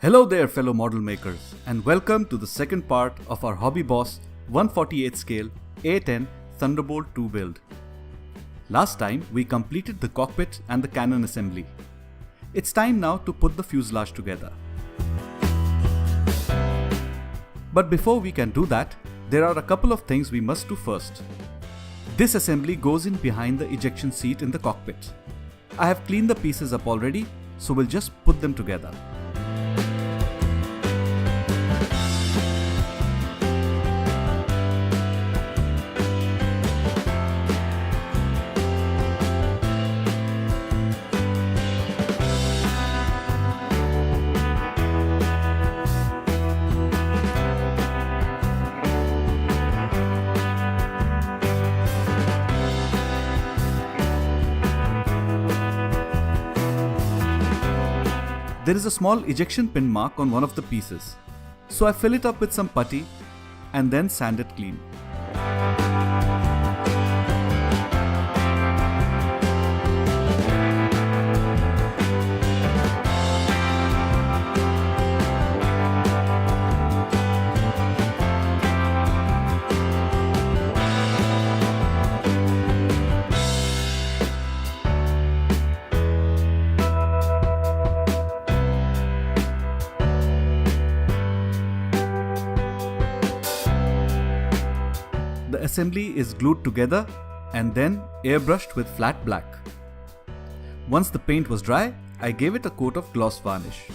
Hello there fellow model makers and welcome to the second part of our Hobby Boss 148 scale A-10 Thunderbolt II build. Last time we completed the cockpit and the cannon assembly. It's time now to put the fuselage together. But before we can do that, there are a couple of things we must do first. This assembly goes in behind the ejection seat in the cockpit. I have cleaned the pieces up already, so we'll just put them together. There is a small ejection pin mark on one of the pieces, so I fill it up with some putty and then sand it clean. The assembly is glued together and then airbrushed with flat black. Once the paint was dry, I gave it a coat of gloss varnish.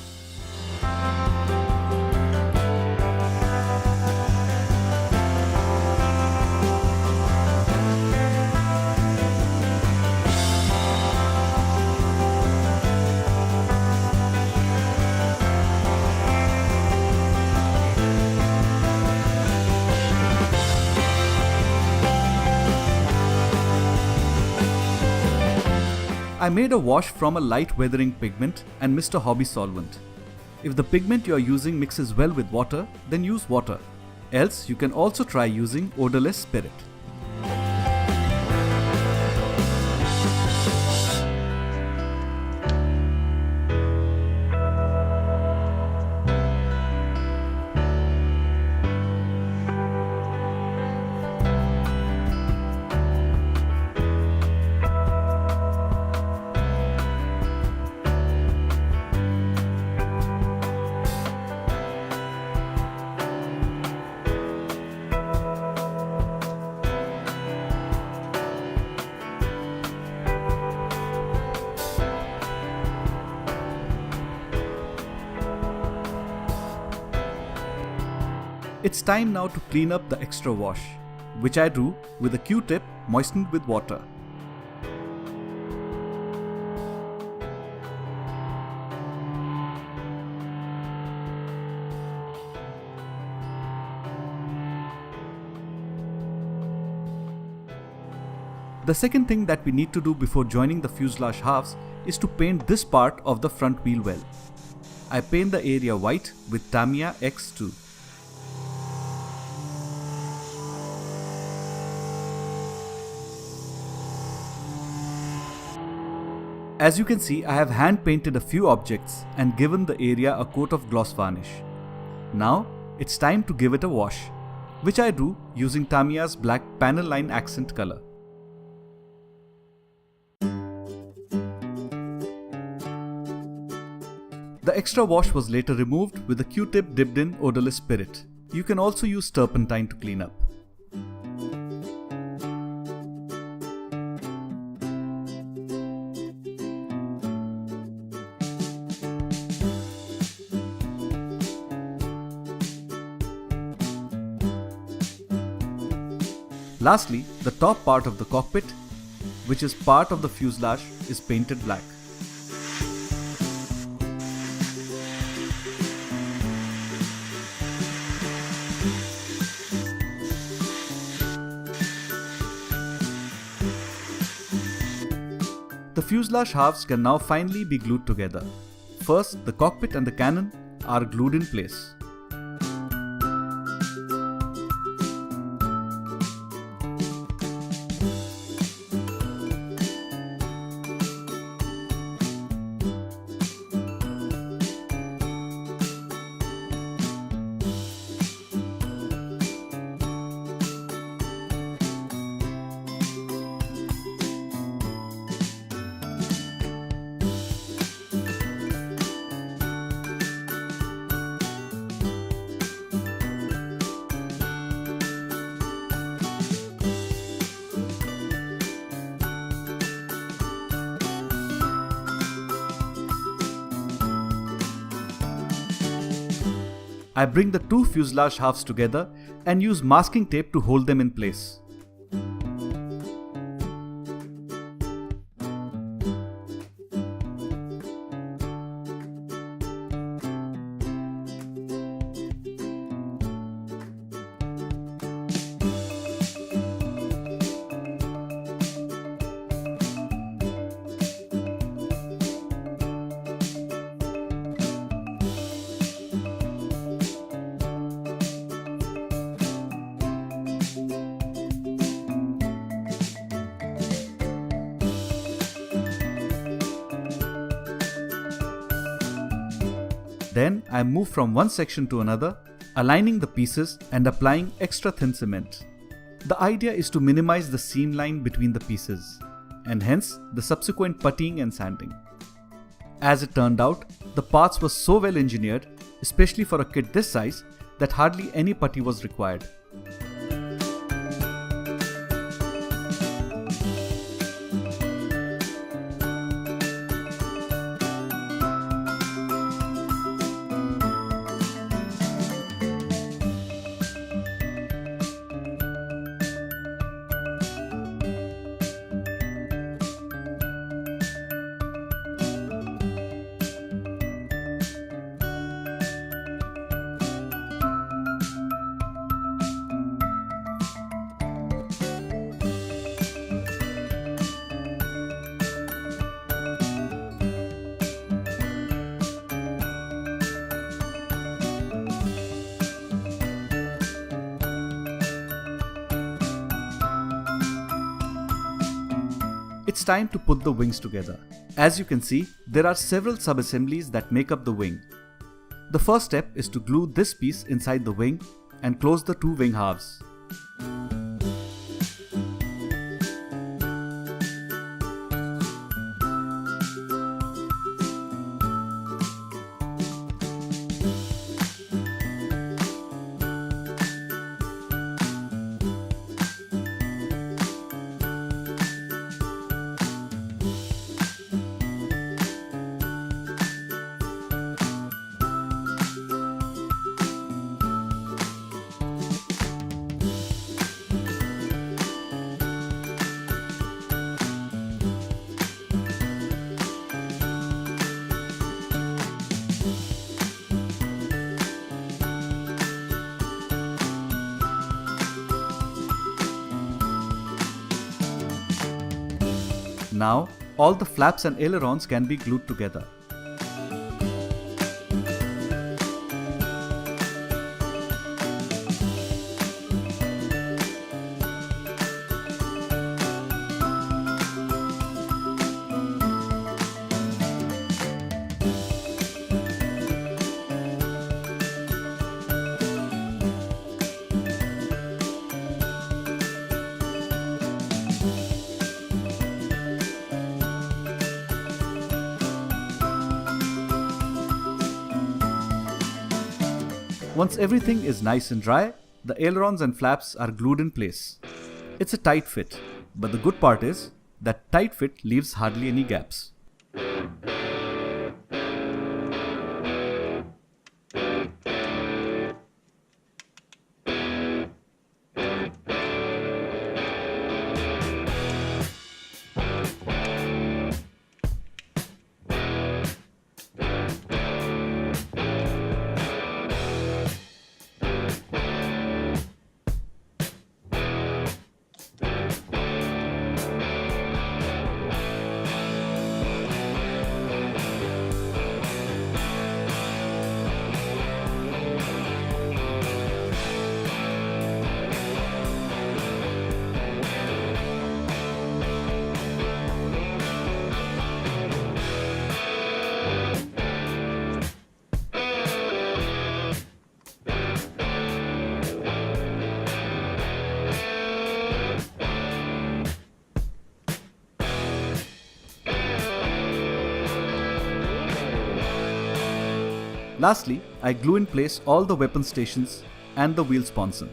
I made a wash from a light weathering pigment and Mr. Hobby solvent. If the pigment you are using mixes well with water, then use water. Else, you can also try using odorless spirit. It's time now to clean up the extra wash, which I do with a Q-tip moistened with water. The second thing that we need to do before joining the fuselage halves is to paint this part of the front wheel well. I paint the area white with Tamiya X2. As you can see, I have hand painted a few objects and given the area a coat of gloss varnish. Now it's time to give it a wash, which I do using Tamiya's black panel line accent color. The extra wash was later removed with a Q-tip dipped in odorless spirit. You can also use turpentine to clean up. Lastly, the top part of the cockpit, which is part of the fuselage, is painted black. The fuselage halves can now finally be glued together. First, the cockpit and the cannon are glued in place. I bring the two fuselage halves together and use masking tape to hold them in place. Then I move from one section to another, aligning the pieces and applying extra thin cement. The idea is to minimize the seam line between the pieces, and hence the subsequent puttying and sanding. As it turned out, the parts were so well engineered, especially for a kit this size, that hardly any putty was required. It's time to put the wings together. As you can see, there are several sub-assemblies that make up the wing. The first step is to glue this piece inside the wing and close the two wing halves. Now, all the flaps and ailerons can be glued together. Once everything is nice and dry, the ailerons and flaps are glued in place. It's a tight fit, but the good part is that tight fit leaves hardly any gaps. Lastly, I glue in place all the weapon stations and the wheel sponson.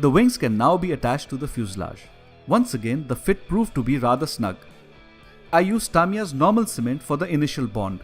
The wings can now be attached to the fuselage. Once again, the fit proved to be rather snug. I used Tamiya's normal cement for the initial bond.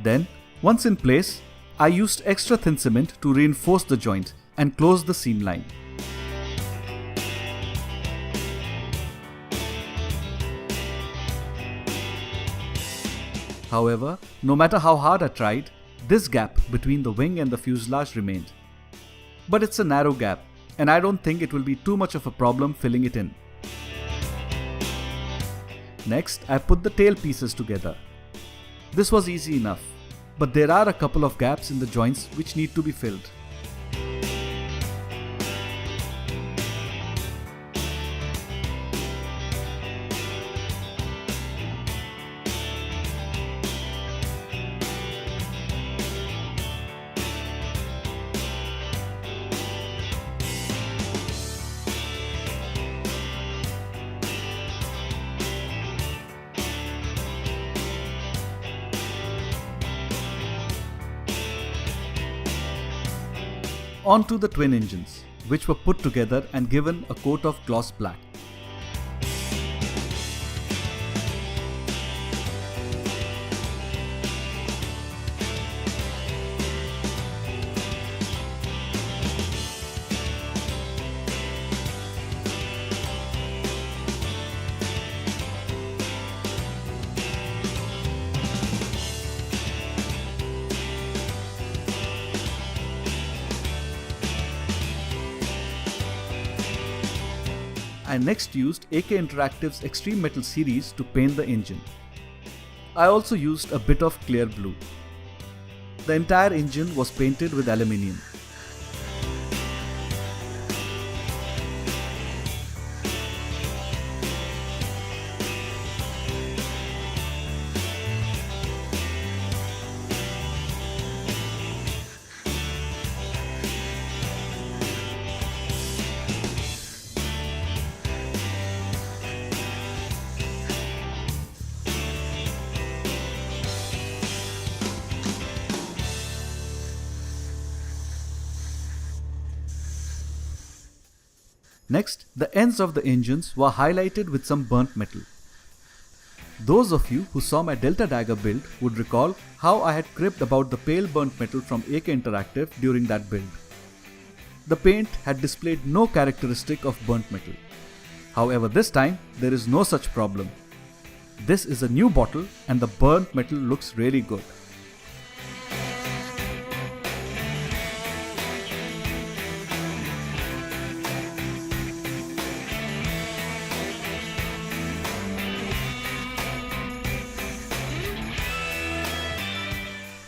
Then, once in place, I used extra thin cement to reinforce the joint and close the seam line. However, no matter how hard I tried, this gap between the wing and the fuselage remained. But it's a narrow gap, and I don't think it will be too much of a problem filling it in. Next, I put the tail pieces together. This was easy enough, but there are a couple of gaps in the joints which need to be filled. Onto the twin engines, which were put together and given a coat of gloss black. I next used AK Interactive's Extreme Metal series to paint the engine. I also used a bit of clear blue. The entire engine was painted with aluminium. Next, the ends of the engines were highlighted with some burnt metal. Those of you who saw my Delta Dagger build would recall how I had cribbed about the pale burnt metal from AK Interactive during that build. The paint had displayed no characteristic of burnt metal. However, this time there is no such problem. This is a new bottle and the burnt metal looks really good.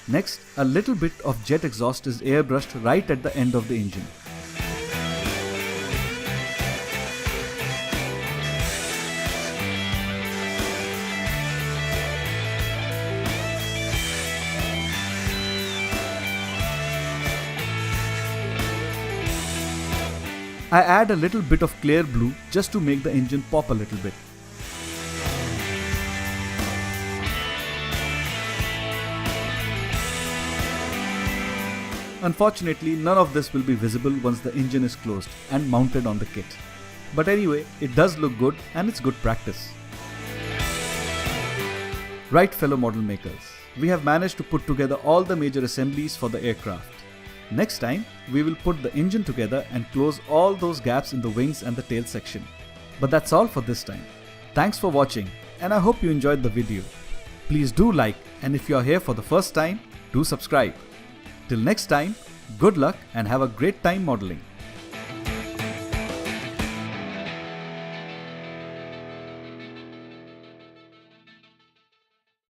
Next, a little bit of jet exhaust is airbrushed right at the end of the engine. I add a little bit of clear blue just to make the engine pop a little bit. Unfortunately, none of this will be visible once the engine is closed and mounted on the kit. But anyway, it does look good and it's good practice. Right, fellow model makers, we have managed to put together all the major assemblies for the aircraft. Next time, we will put the engine together and close all those gaps in the wings and the tail section. But that's all for this time. Thanks for watching and I hope you enjoyed the video. Please do like, and if you are here for the first time, do subscribe. Till next time, good luck and have a great time modeling.